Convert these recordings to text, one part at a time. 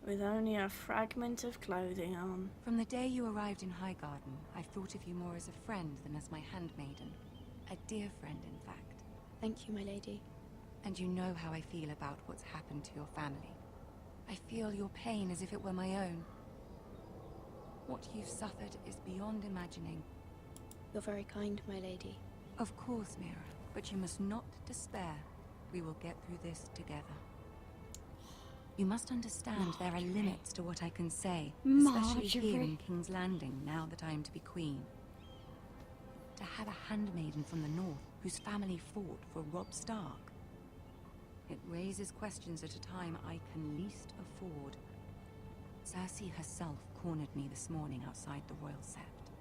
with only a fragment of clothing on. From the day you arrived in Highgarden, I've thought of you more as a friend than as my handmaiden. A dear friend, in fact. Thank you, my lady. And you know how I feel about what's happened to your family. I feel your pain as if it were my own. What you've suffered is beyond imagining. You're very kind, my lady. Of course, Mira, but you must not despair. We will get through this together. You must understand there are limits to what I can say, especially here in King's Landing, now that I am to be queen. To have a handmaiden from the north whose family fought for Robb Stark. It raises questions at a time I can least afford. Cersei herself cornered me this morning outside the Royal Sept.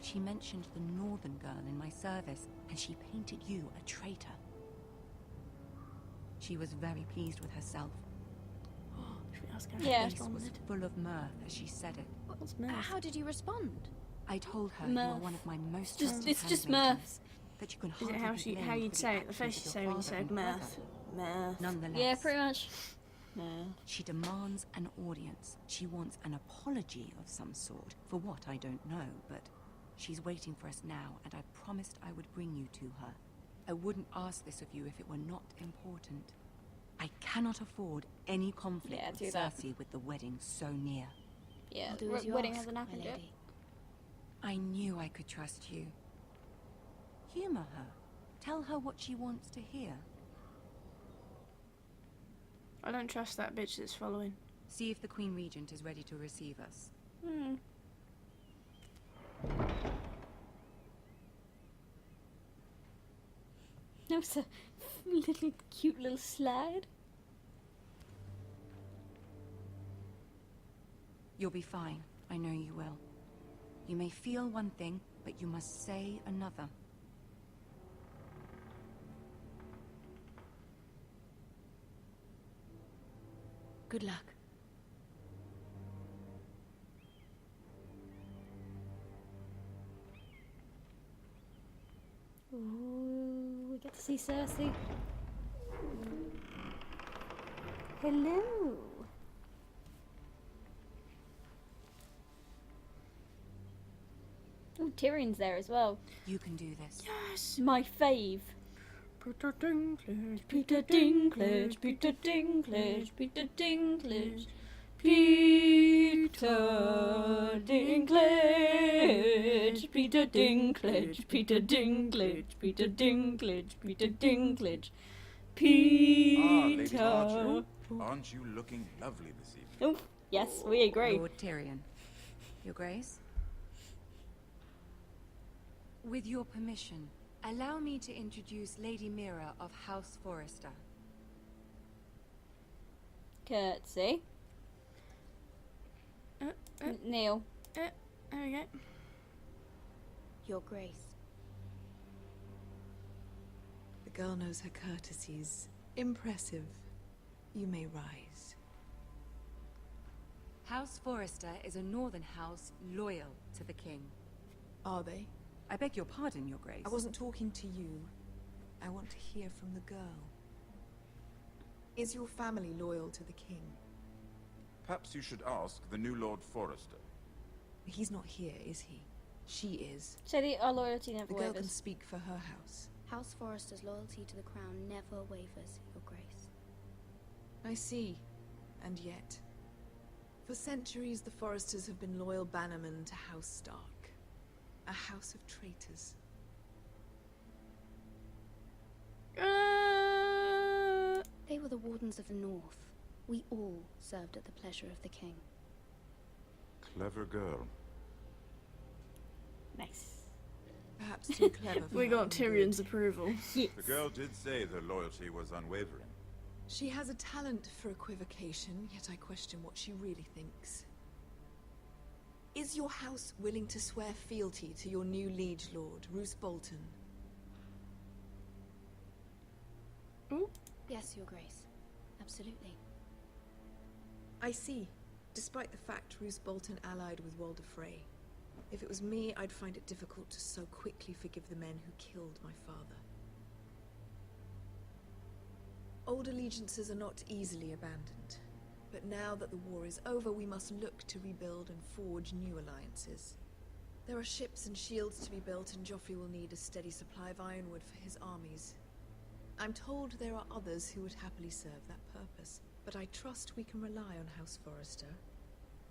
She mentioned the northern girl in my service, and she painted you a traitor. She was very pleased with herself. Should we ask her? Yeah. Her Face was full of mirth as she said it. What's mirth? How did you respond? I told her you are Mirth. one of my most Just- trusted it's just handmaidens, that you can Is it hardly how be how blamed you'd for say it? The actions face of you your say when you father said and brother. mirth. Mirth. Nonetheless, Yeah, pretty much. Mirth. she demands an audience. She wants an apology of some sort, for what I don't know, but she's waiting for us now, and I promised I would bring you to her. I wouldn't ask this of you if it were not important. I cannot afford any conflict Yeah, with do that. Cersei with the wedding so near. Yeah, I'll do the as you wedding ask, hasn't my happened yet. lady. I knew I could trust you. Humor her. Tell her what she wants to hear. I don't trust that bitch that's following. See if the Queen Regent is ready to receive us. That was a little cute little slide. You'll be fine. I know you will. You may feel one thing, but you must say another. Good luck. Ooh, we get to see Cersei. Hello. Oh, Tyrion's there as well. You can do this. Yes. My fave. Peter Dinklage. Peter Dinklage, Peter Dinklage, Peter Dinklage, Peter Dinklage, Peter Dinklage, Peter Dinklage, Peter Dinklage, Peter Dinklage, Lady Peter. Marjorie, aren't you looking lovely this evening? Oh, yes, we agree. Lord Tyrion. Your Grace? With your permission, allow me to introduce Lady Mira of House Forrester. Curtsy. Neil. There we go. Your Grace. The girl knows her courtesies. Impressive. You may rise. House Forrester is a northern house loyal to the king. Are they? I beg your pardon, Your Grace. I wasn't talking to you. I want to hear from the girl. Is your family loyal to the king? Perhaps you should ask the new Lord Forrester. He's not here, is he? She is. So our loyalty never The girl can wavers. speak for her house. House Forrester's loyalty to the crown never wavers, Your Grace. I see. And yet, for centuries the Forresters have been loyal bannermen to House Stark. A house of traitors. They were the Wardens of the North. We all served at the pleasure of the king. Clever girl. Nice. Perhaps too clever for We her got own Tyrion's good. approval. The girl did say their loyalty was unwavering. She has a talent for equivocation, yet I question what she really thinks. Is your house willing to swear fealty to your new liege lord, Roose Bolton? Yes, Your Grace. Absolutely. I see. Despite the fact Roose Bolton allied with Walder Frey. If it was me, I'd find it difficult to so quickly forgive the men who killed my father. Old allegiances are not easily abandoned. But now that the war is over, we must look to rebuild and forge new alliances. There are ships and shields to be built, and Joffrey will need a steady supply of ironwood for his armies. I'm told there are others who would happily serve that purpose, but I trust we can rely on House Forrester.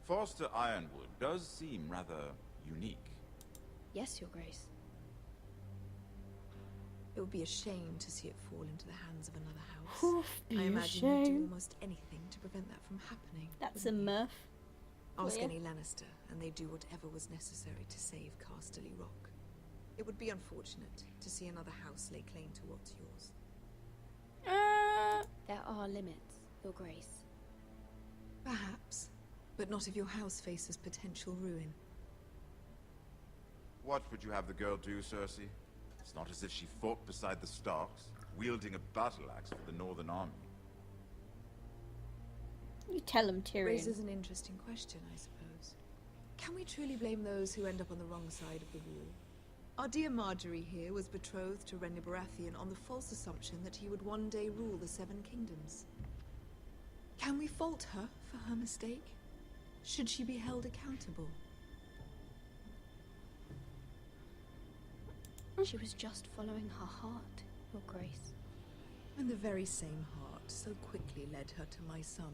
Forster Ironwood does seem rather unique. Yes, Your Grace. It would be a shame to see it fall into the hands of another house. Oof, be I a imagine you'd do shame. almost anything to prevent that from happening. That's a wouldn't you? Murph. Ask Clear. any Lannister, and they'd do whatever was necessary to save Casterly Rock. It would be unfortunate to see another house lay claim to what's yours. There are limits, Your Grace. Perhaps, but not if your house faces potential ruin. What would you have the girl do, Cersei? It's not as if she fought beside the Starks, wielding a battle axe for the Northern Army. You tell him, Tyrion. Raises an interesting question, I suppose. Can we truly blame those who end up on the wrong side of the war? Our dear Marjorie here was betrothed to Renly Baratheon on the false assumption that he would one day rule the Seven Kingdoms. Can we fault her for her mistake? Should she be held accountable? She was just following her heart, Your Grace. And the very same heart so quickly led her to my son.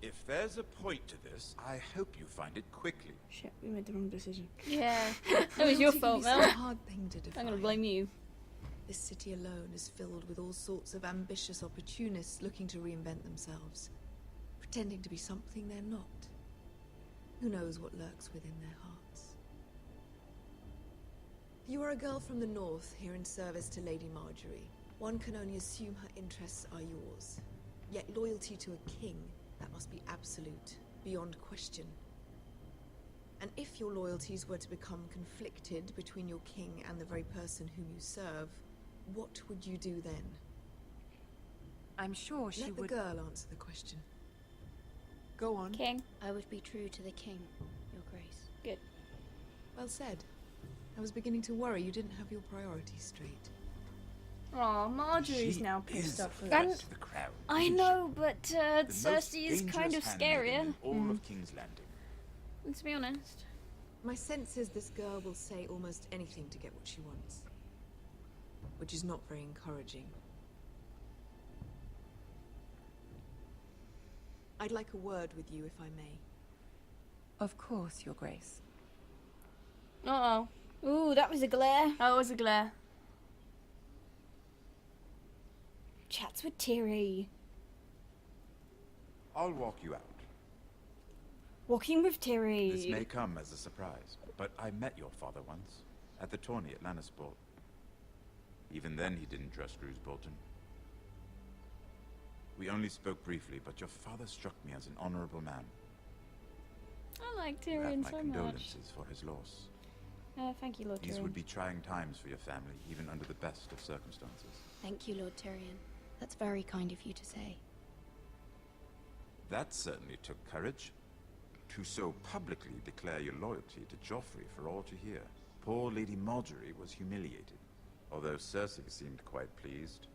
If there's a point to this, I hope you find it quickly. Shit, we made the wrong decision. Yeah. It was your Loyalty can fault, be Mel. such a hard thing to define. I'm gonna blame you. This city alone is filled with all sorts of ambitious opportunists looking to reinvent themselves, pretending to be something they're not. Who knows what lurks within their hearts? You are a girl from the north, here in service to Lady Marjorie. One can only assume her interests are yours. Yet loyalty to a king, that must be absolute, beyond question. And if your loyalties were to become conflicted between your king and the very person whom you serve, what would you do then? I'm sure she Let the would. girl answer the question. Go on. King. I would be true to the king, Your Grace. Good. Well said. I was beginning to worry you didn't have your priorities straight. Oh, Marjorie's She now pissed is a off with threat us. to the crown, I isn't know, but she? The most Cersei is kind of dangerous handmaiden scarier. in all of King's Landing. To be honest. My sense is this girl will say almost anything to get what she wants. Which is not very encouraging. I'd like a word with you, if I may. Of course, Your Grace. Uh-oh. Ooh, that was a glare. That was a glare. Chats with Tyrion. I'll walk you out. Walking with Tyrion. This may come as a surprise, but I met your father once, at the tourney at Lannisport. Even then he didn't trust Roose Bolton. We only spoke briefly, but your father struck me as an honorable man. I like You have Tyrion my so much. condolences for his loss. Thank you, Lord These Tyrion. would be trying times for your family, even under the best of circumstances. Thank you, Lord Tyrion. That's very kind of you to say. That certainly took courage. To so publicly declare your loyalty to Joffrey for all to hear. Poor Lady Marjorie was humiliated, although Cersei seemed quite pleased.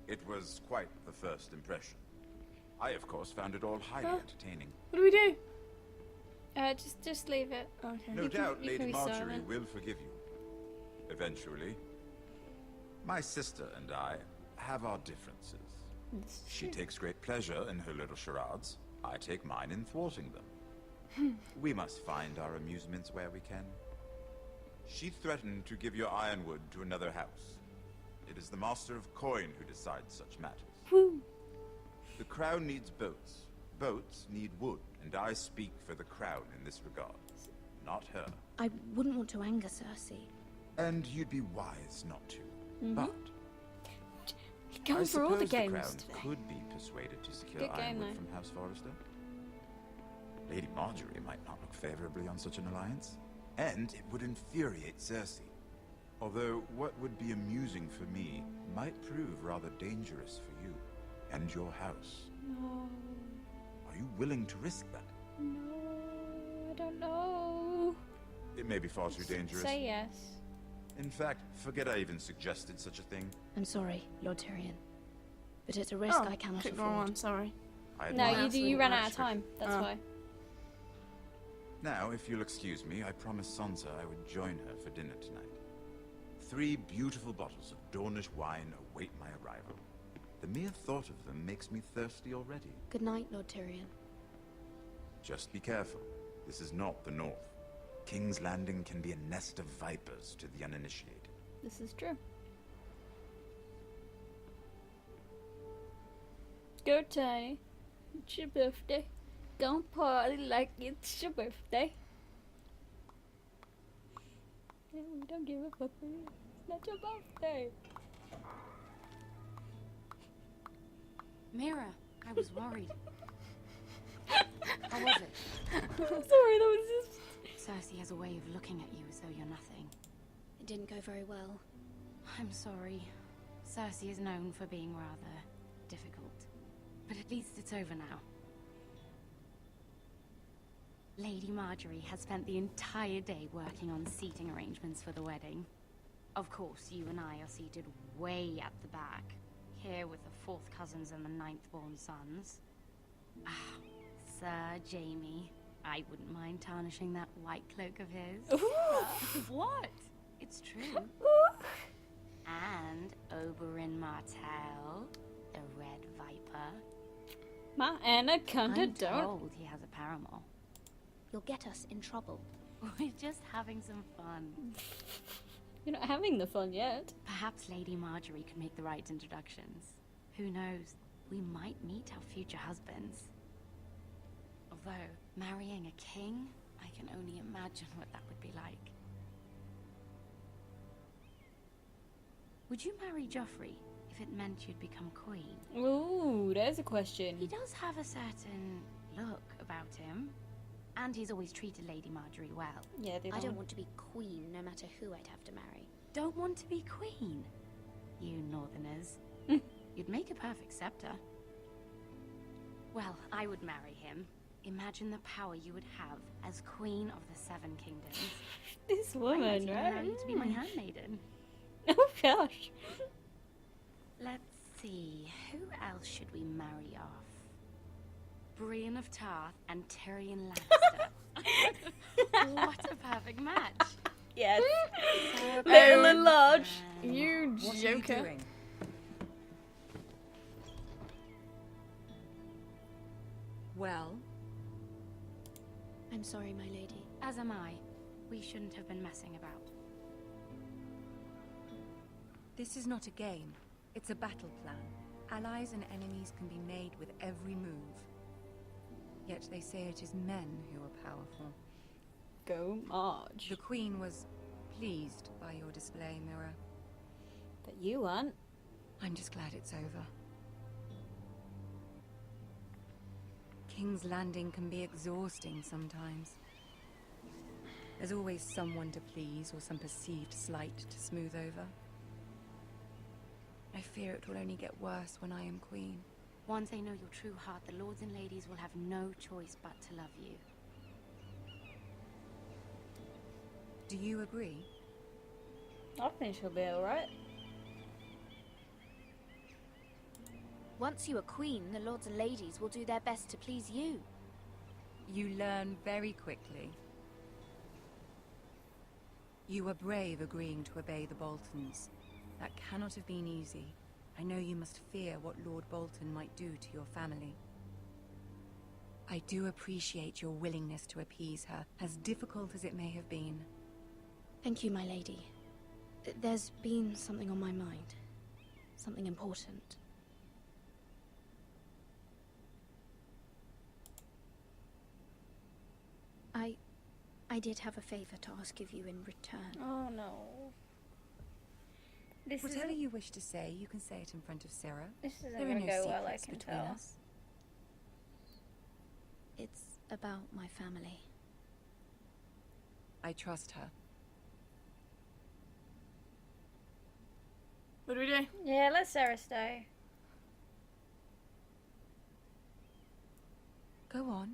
It was quite the first impression. I, of course, found it all highly entertaining. What do we do? Just leave it. Okay. No You can- doubt you can Lady be Marjorie silent. will forgive you. Eventually. My sister and I have our differences. It's She true. takes great pleasure in her little charades. I take mine in thwarting them. We must find our amusements where we can. She threatened to give your ironwood to another house. It is the Master of Coin who decides such matters. Woo. The crown needs boats. Boats need wood, and I speak for the crown in this regard. Not her. I wouldn't want to anger Cersei. And you'd be wise not to. Mhm. But Going I for all the suppose games crown today. could be persuaded to secure Good game, ironwood though. from House Forrester. Lady Marjorie might not look favorably on such an alliance, and it would infuriate Cersei. Although what would be amusing for me might prove rather dangerous for you and your house. No. Are you willing to risk that? No. I don't know. It may be far too dangerous. Say yes. In fact, forget I even suggested such a thing. I'm sorry, Lord Tyrion. but it's a risk Oh, I cannot clicked the wrong afford. one, sorry. I No, admire you ran out of Trick. time. That's Oh. why. Now, if you'll excuse me, I promised Sansa I would join her for dinner tonight. 3 beautiful bottles of Dornish wine await my arrival. The mere thought of them makes me thirsty already. Good night, Lord Tyrion. Just be careful. This is not the North. King's Landing can be a nest of vipers to the uninitiated. This is true. Go, Tiny. It's your birthday. Go party like it's your birthday. Yeah, we don't give a fuck. It's not your birthday. Mira, I was worried. How was it? Sorry, that was just. Cersei has a way of looking at you as though you're nothing. It didn't go very well. I'm sorry. Cersei is known for being rather difficult. But at least it's over now. Lady Marjorie has spent the entire day working on seating arrangements for the wedding. Of course, you and I are seated way at the back, here with the 4th cousins and the 9th-born sons. Ah, Sir Jaime. I wouldn't mind tarnishing that white cloak of his. What? It's true. And Oberyn Martell, the Red Viper. My anaconda I'm don't. told he has a paramour. You'll get us in trouble. We're just having some fun. You're not having the fun yet. Perhaps Lady Marjorie could make the right introductions. Who knows? We might meet our future husbands. Although, marrying a king, I can only imagine what that would be like. Would you marry Joffrey if it meant you'd become queen? Ooh, there's a question. He does have a certain look about him. And he's always treated Lady Marjorie well. Yeah, they I don't want to be queen, no matter who I'd have to marry. Don't want to be queen? You northerners. You'd make a perfect scepter. Well, I would marry him. Imagine the power you would have as queen of the 7 kingdoms. This I might woman, even right? allow you to be my handmaiden. Oh gosh. Let's see, who else should we marry off? Brienne of Tarth and Tyrion Lannister. What a perfect match. Yes. Aelin Lodge, And you What are you joker. doing? Well, I'm sorry, my lady. as am I. We shouldn't have been messing about. This is not a game. It's a battle plan. Allies and enemies can be made with every move. Yet they say it is men who are powerful. Go Marge. The Queen was pleased by your display, Mira. But you aren't. I'm just glad it's over. King's Landing can be exhausting sometimes. There's always someone to please or some perceived slight to smooth over. I fear it will only get worse when I am queen. Once they know your true heart, the lords and ladies will have no choice but to love you. Do you agree? I think she'll be alright. Once you are queen, the lords and ladies will do their best to please you. You learn very quickly. You were brave agreeing to obey the Boltons. That cannot have been easy. I know you must fear what Lord Bolton might do to your family. I do appreciate your willingness to appease her, as difficult as it may have been. Thank you, my lady. There's been something on my mind. Something important. I did have a favor to ask of you in return. Oh no. This Whatever you wish to say, you can say it in front of Sarah. This isn't There are gonna no go well, I secrets can between tell. us. It's about my family. I trust her. What do we do? Yeah, let Sarah stay. Go on.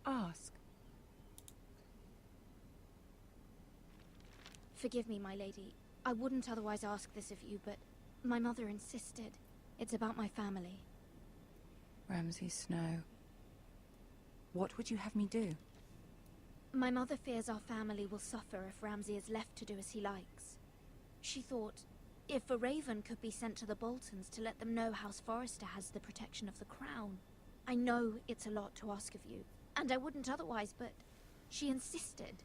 Ask. Forgive me, my lady. I wouldn't otherwise ask this of you, but My mother insisted. It's about my family. Ramsay Snow. What would you have me do? My mother fears our family will suffer if Ramsay is left to do as he likes. She thought, if a raven could be sent to the Boltons to let them know House Forrester has the protection of the crown. I know it's a lot to ask of you, and I wouldn't otherwise, but she insisted.